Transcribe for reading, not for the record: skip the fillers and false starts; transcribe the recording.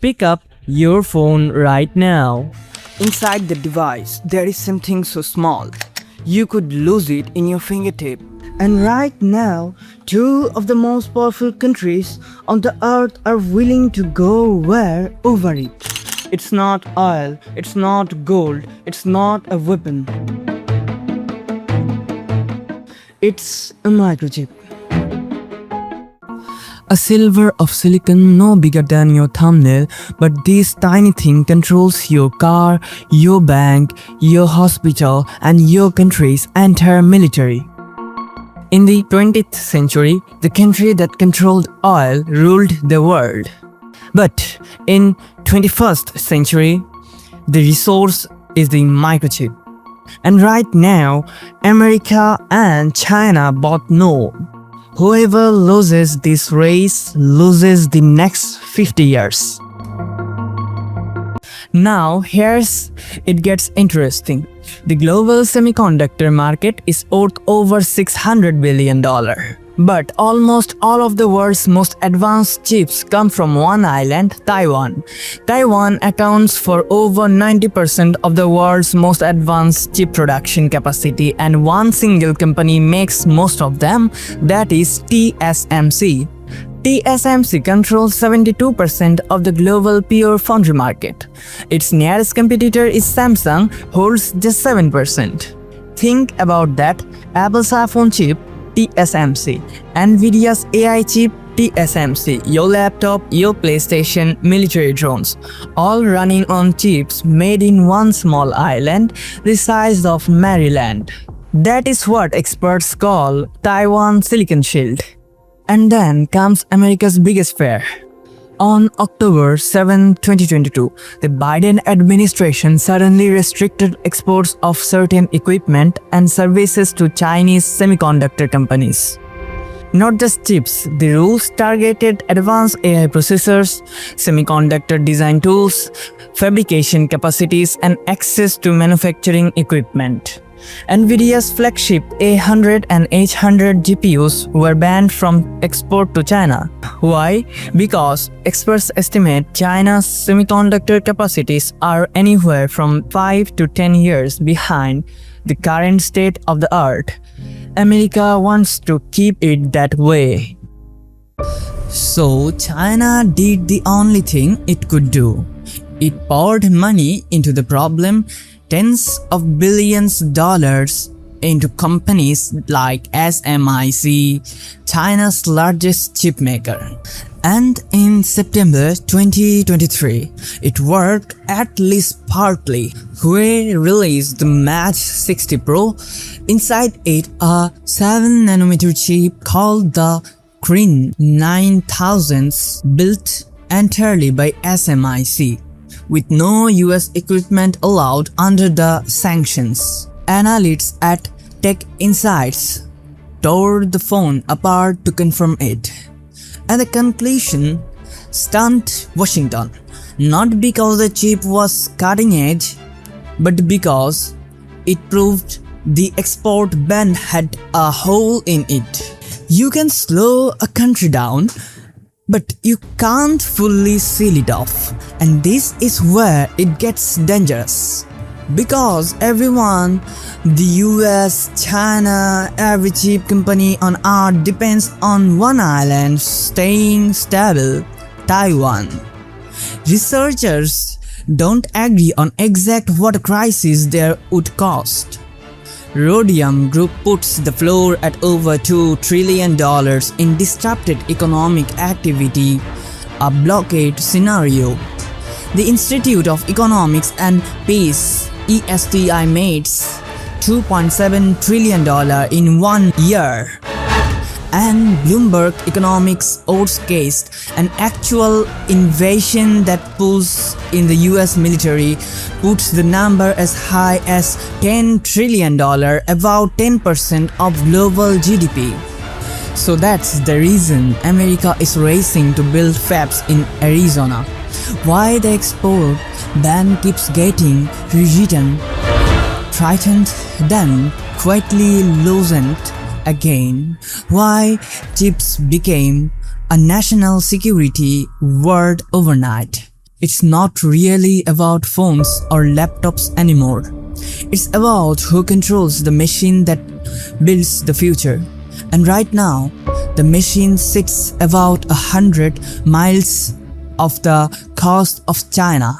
pick up your phone right now. Inside the device, there is something so small. You could lose it in your fingertip. And right now, two of the most powerful countries on the earth are willing to go war over it. It's not oil, it's not gold, it's not a weapon. It's a microchip. A sliver of silicon no bigger than your thumbnail, but this tiny thing controls your car, your bank, your hospital, and your country's entire military. In the 20th century, the country that controlled oil ruled the world. But in 21st century, the resource is the microchip. And right now, America and China both know whoever loses this race loses the next 50 years. Now, here's it gets interesting. The global semiconductor market is worth over $600 billion. But almost all of the world's most advanced chips come from one island, Taiwan. Taiwan accounts for over 90% of the world's most advanced chip production capacity, and one single company makes most of them, that is TSMC. TSMC controls 72% of the global pure foundry market. Its nearest competitor is Samsung, holds just 7%. Think about that. Apple's iPhone chip, TSMC. Nvidia's AI chip, TSMC. Your laptop, your PlayStation, military drones. All running on chips made in one small island the size of Maryland. That is what experts call Taiwan Silicon Shield. And then comes America's biggest fear. On October 7, 2022, the Biden administration suddenly restricted exports of certain equipment and services to Chinese semiconductor companies. Not just chips, the rules targeted advanced AI processors, semiconductor design tools, fabrication capacities, and access to manufacturing equipment. Nvidia's flagship A100 and H100 GPUs were banned from export to China. Why? Because experts estimate China's semiconductor capacities are anywhere from 5 to 10 years behind the current state of the art. America wants to keep it that way. So China did the only thing it could do. It poured money into the problem, tens of billions of dollars into companies like SMIC, China's largest chip maker. And in September 2023, it worked at least partly. Huawei released the Mate 60 Pro. Inside it, a 7nm chip called the Kirin 9000 built entirely by SMIC, with no US equipment allowed under the sanctions. Analysts at Tech Insights tore the phone apart to confirm it. And the conclusion stunned Washington, not because the chip was cutting edge, but because it proved the export ban had a hole in it. You can slow a country down, but you can't fully seal it off. And this is where it gets dangerous. Because everyone, the US, China, every chip company on earth depends on one island staying stable, Taiwan. Researchers don't agree on exact what a crisis there would cost. Rhodium Group puts the floor at over $2 trillion in disrupted economic activity, a blockade scenario. The Institute of Economics and Peace (ESTI) makes $2.7 trillion in 1 year. And Bloomberg Economics outcased an actual invasion that pulls in the US military puts the number as high as $10 trillion, about 10% of global GDP. So that's the reason America is racing to build fabs in Arizona. Why the export ban keeps getting rewritten, tightened, then quietly loosened again. Why chips became a national security word overnight. It's not really about phones or laptops anymore. It's about who controls the machine that builds the future. And right now, the machine sits about 100 miles off the coast of China.